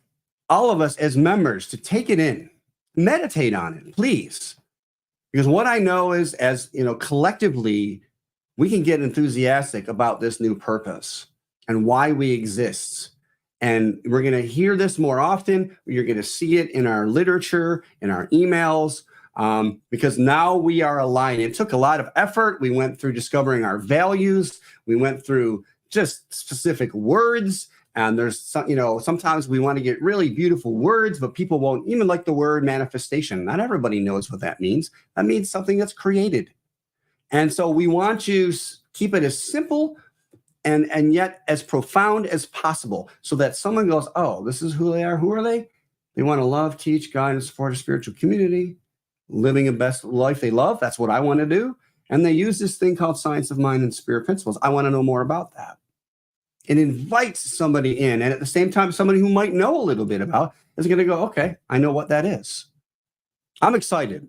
all of us as members to take it in, meditate on it, please. Because what I know is, as you know, collectively, we can get enthusiastic about this new purpose and why we exist. And we're going to hear this more often. You're going to see it in our literature, in our emails, because now we are aligned. It took a lot of effort. We went through discovering our values. We went through just specific words. And there's some, you know, sometimes we want to get really beautiful words, but people won't even like the word manifestation. Not everybody knows what that means. That means something that's created. And so we want to keep it as simple and yet as profound as possible, so that someone goes, oh, this is who they are. Who are they? They want to love, teach, guide, and support a spiritual community, living a best life they love. That's what I want to do. And they use this thing called science of mind and spirit principles. I want to know more about that. It invites somebody in. And at the same time, somebody who might know a little bit about is going to go, okay, I know what that is. I'm excited.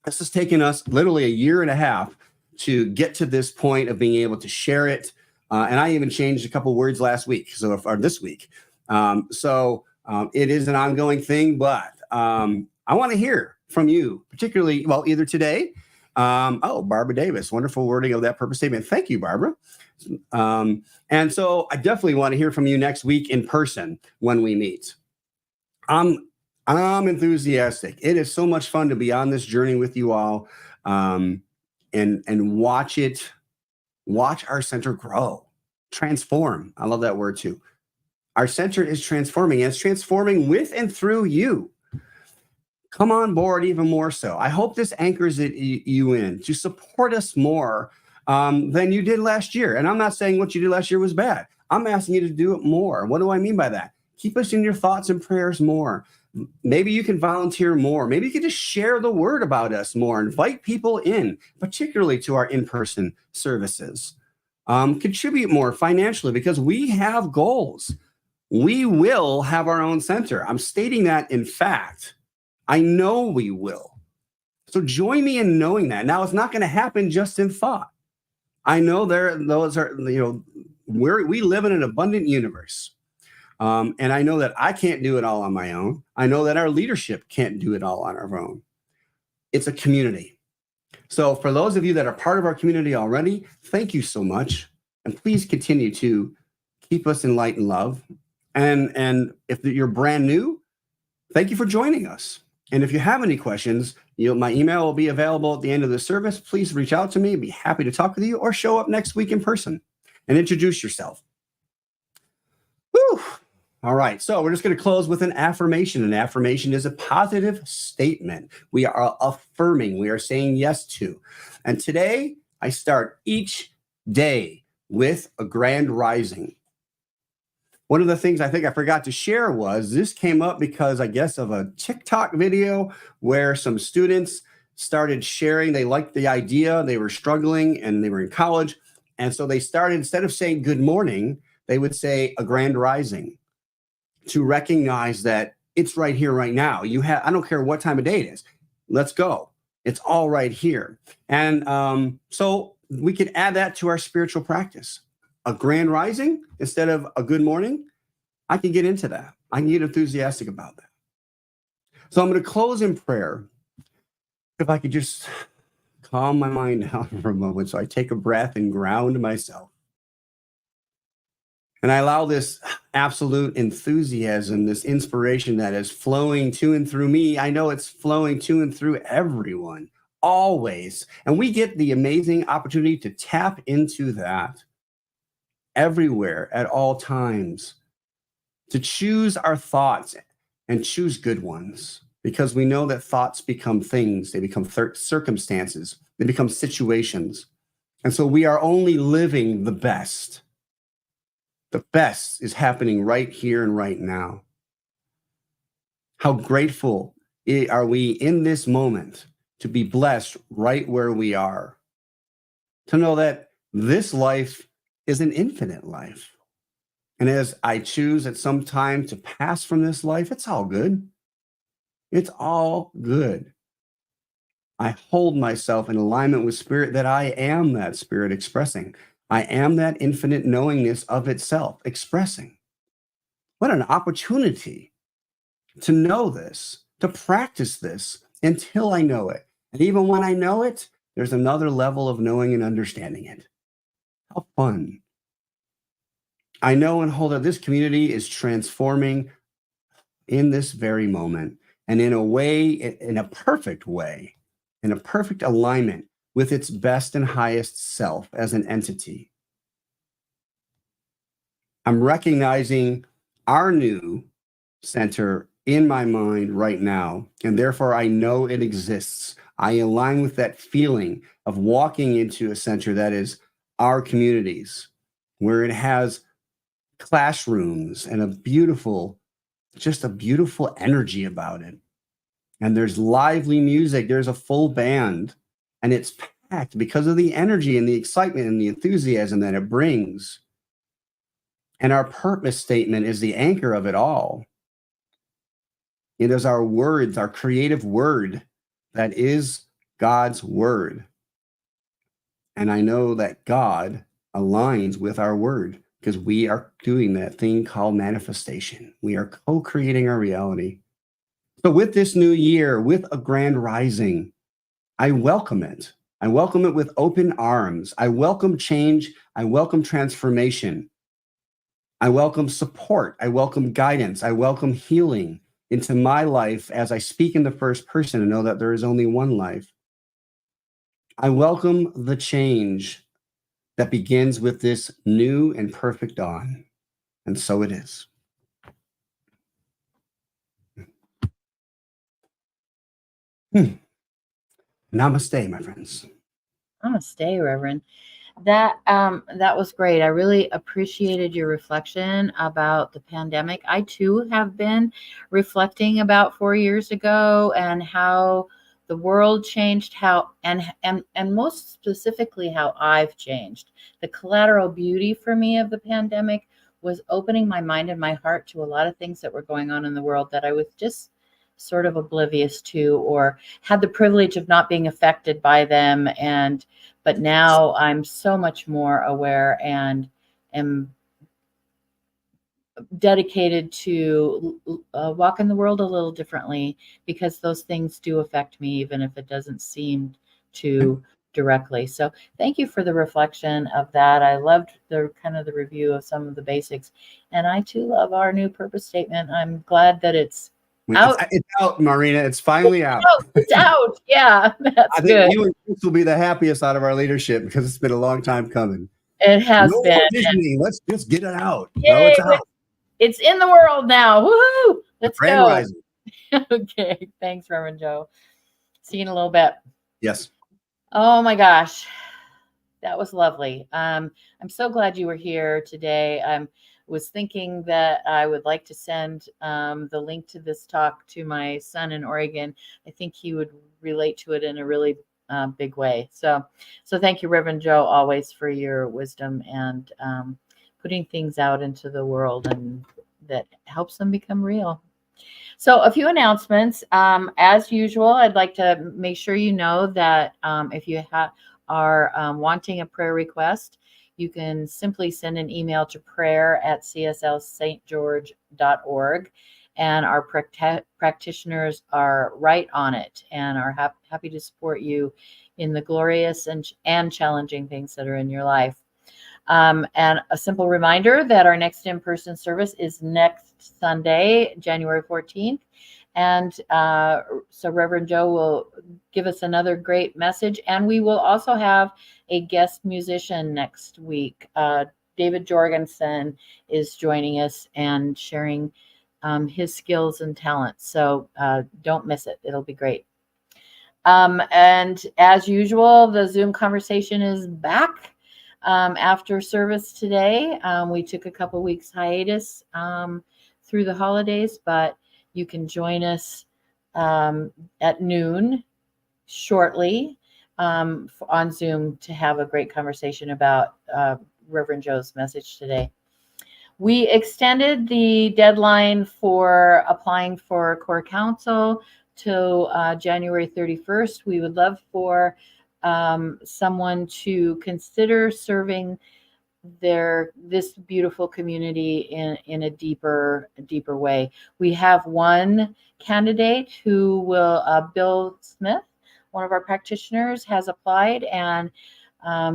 This has taken us literally a year and a half to get to this point of being able to share it. And I even changed a couple words last week, or this week. It is an ongoing thing, but I want to hear from you, particularly, well, either today. Barbara Davis, wonderful wording of that purpose statement. Thank you, Barbara. And so I definitely want to hear from you next week in person when we meet. I'm enthusiastic. It is so much fun to be on this journey with you all, and watch our center grow, transform. I love that word too. Our center is transforming, and it's transforming with and through you. Come on board even more so. I hope this anchors you in to support us more than you did last year. And I'm not saying what you did last year was bad. I'm asking you to do it more. What do I mean by that? Keep us in your thoughts and prayers more. Maybe you can volunteer more. Maybe you can just share the word about us more. Invite people in, particularly to our in-person services. Contribute more financially, because we have goals. We will have our own center. I'm stating that in fact. I know we will. So join me in knowing that. Now, it's not going to happen just in thought. I know we live in an abundant universe. And I know that I can't do it all on my own. I know that our leadership can't do it all on our own. It's a community. So for those of you that are part of our community already, thank you so much. And please continue to keep us in light and love. And if you're brand new, thank you for joining us. And if you have any questions, my email will be available at the end of the service. Please reach out to me. I'd be happy to talk with you, or show up next week in person and introduce yourself. Whew. All right. So we're just going to close with an affirmation. An affirmation is a positive statement. We are affirming. We are saying yes to. And today I start each day with a grand rising. One of the things I think I forgot to share was this came up because I guess of a TikTok video where some students started sharing. They liked the idea. They were struggling and they were in college. And so they started, instead of saying good morning, they would say a grand rising, to recognize that it's right here, right now. I don't care what time of day it is. Let's go. It's all right here. And so we can add that to our spiritual practice. A grand rising instead of a good morning. I can get into that. I can get enthusiastic about that. So I'm going to close in prayer. If I could just calm my mind down for a moment. So I take a breath and ground myself. And I allow this absolute enthusiasm, this inspiration that is flowing to and through me. I know it's flowing to and through everyone, always. And we get the amazing opportunity to tap into that everywhere at all times, to choose our thoughts and choose good ones, because we know that thoughts become things. They become circumstances. They become situations. And so we are only living the best. The best is happening right here and right now. How grateful are we in this moment to be blessed right where we are, to know that this life is an infinite life. And as I choose at some time to pass from this life, it's all good. It's all good. I hold myself in alignment with spirit, that I am that spirit expressing. I am that infinite knowingness of itself expressing. What an opportunity to know this, to practice this until I know it. And even when I know it, there's another level of knowing and understanding it. How fun. I know and hold that this community is transforming in this very moment, and in a way, in a perfect way, in a perfect alignment with its best and highest self as an entity. I'm recognizing our new center in my mind right now, and therefore I know it exists. I align with that feeling of walking into a center that is our communities, where it has classrooms and just a beautiful energy about it. And there's lively music, there's a full band, and it's packed because of the energy and the excitement and the enthusiasm that it brings. And our purpose statement is the anchor of it all. It is our words, our creative word, that is God's word. And I know that God aligns with our word, because we are doing that thing called manifestation. We are co-creating our reality. So with this new year, with a grand rising, I welcome it. I welcome it with open arms. I welcome change. I welcome transformation. I welcome support. I welcome guidance. I welcome healing into my life as I speak in the first person and know that there is only one life. I welcome the change that begins with this new and perfect dawn. And so it is. Namaste, my friends. Namaste, Reverend. That was great. I really appreciated your reflection about the pandemic. I too have been reflecting about 4 years ago and how the world changed, how and most specifically how I've changed. The collateral beauty for me of the pandemic was opening my mind and my heart to a lot of things that were going on in the world that I was just sort of oblivious to, or had the privilege of not being affected by them. But now I'm so much more aware and am dedicated to walk in the world a little differently, because those things do affect me, even if it doesn't seem to directly. So thank you for the reflection of that. I loved the kind of the review of some of the basics. And I too love our new purpose statement. I'm glad that it's out. It's out, Marina. It's finally out. It's out. Yeah, that's I think good. you and Chris will be the happiest out of our leadership, because it's been a long time coming. It has No been. more Disney. Let's just get it out. Yay, No, it's out. It's in the world now. Woohoo! Let's Grand go. rising. Okay. Thanks, Reverend Joe. See you in a little bit. Yes. Oh my gosh. That was lovely. I'm so glad you were here today. I was thinking that I would like to send the link to this talk to my son in Oregon. I think he would relate to it in a really big way. So thank you, Reverend Joe, always for your wisdom and putting things out into the world, and that helps them become real. So a few announcements. As usual, I'd like to make sure you know that if you are wanting a prayer request, you can simply send an email to prayer@cslstgeorge.org, and our practitioners are right on it and are happy to support you in the glorious and challenging things that are in your life. And a simple reminder that our next in-person service is next Sunday, January 14th. And so Reverend Joe will give us another great message. And we will also have a guest musician next week. David Jorgensen is joining us and sharing his skills and talents. So don't miss it. It'll be great. And as usual, the Zoom conversation is back. After service today, we took a couple weeks hiatus through the holidays, but you can join us at noon shortly on Zoom to have a great conversation about Reverend Joe's message today. We extended the deadline for applying for core council till January 31st. We would love for someone to consider serving this beautiful community in a deeper way. We have one candidate who will Bill Smith, one of our practitioners, has applied, and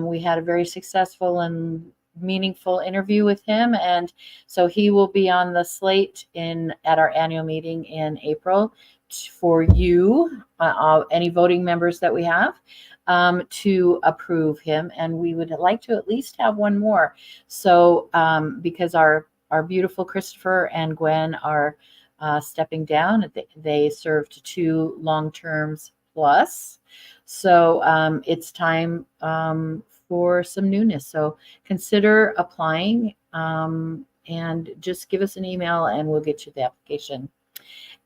we had a very successful and meaningful interview with him, and so he will be on the slate at our annual meeting in April for you, any voting members that we have, to approve him. And we would like to at least have one more. So because our beautiful Christopher and Gwen are stepping down, they served 2 long terms plus. So it's time for some newness. So consider applying and just give us an email and we'll get you the application.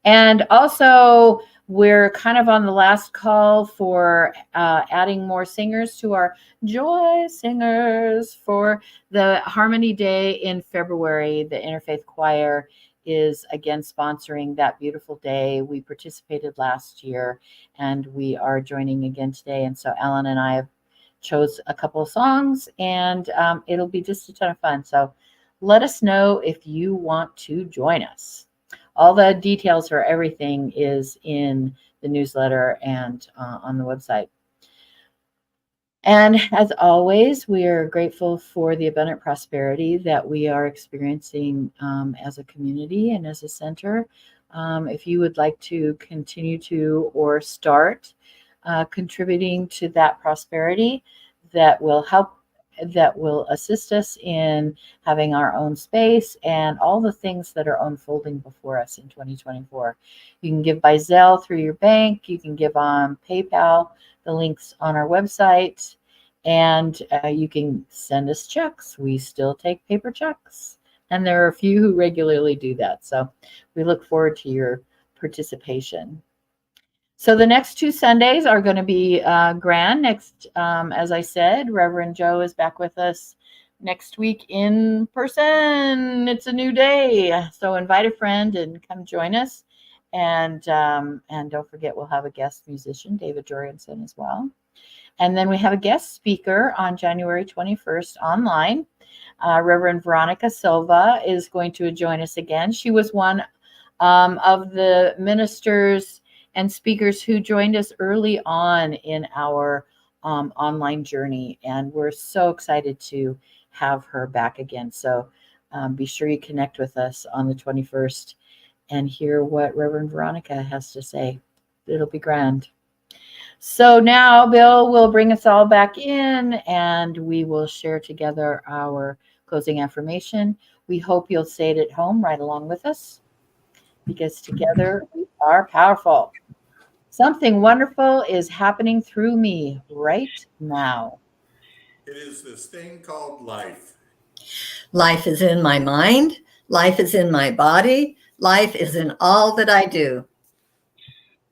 And also, we're kind of on the last call for adding more singers to our Joy Singers for the Harmony Day in February. The Interfaith Choir is again sponsoring that beautiful day. We participated last year and we are joining again today. And so Alan and I have chose a couple of songs, and it'll be just a ton of fun. So let us know if you want to join us. All the details for everything is in the newsletter and on the website. And as always, we are grateful for the abundant prosperity that we are experiencing as a community and as a center. If you would like to continue to or start contributing to that prosperity, that will assist us in having our own space and all the things that are unfolding before us in 2024. You can give by Zelle through your bank. You can give on PayPal, the links on our website, and you can send us checks. We still take paper checks, and there are a few who regularly do that. So we look forward to your participation. So the next 2 Sundays are going to be grand. Next, as I said, Reverend Joe is back with us next week in person. It's a new day, so invite a friend and come join us. And don't forget, we'll have a guest musician, David Jorgensen, as well. And then we have a guest speaker on January 21st online. Reverend Veronica Silva is going to join us again. She was one of the ministers and speakers who joined us early on in our online journey. And we're so excited to have her back again. So be sure you connect with us on the 21st and hear what Reverend Veronica has to say. It'll be grand. So now Bill will bring us all back in and we will share together our closing affirmation. We hope you'll say it at home right along with us, because together we are powerful. Something wonderful is happening through me right now. It is this thing called life. Life is in my mind. Life is in my body. Life is in all that I do.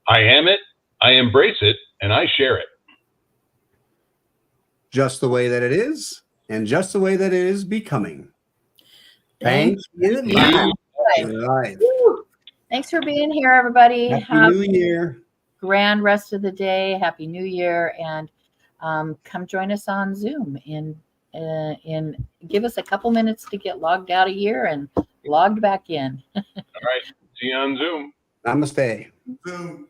I am it, I embrace it, and I share it. Just the way that it is, and just the way that it is becoming. Thank you. Life. Right. Thanks for being here, everybody. Happy New Year. Grand rest of the day. Happy New Year. And come join us on Zoom and give us a couple minutes to get logged out of here and logged back in. All right. See you on Zoom. Namaste. Zoom.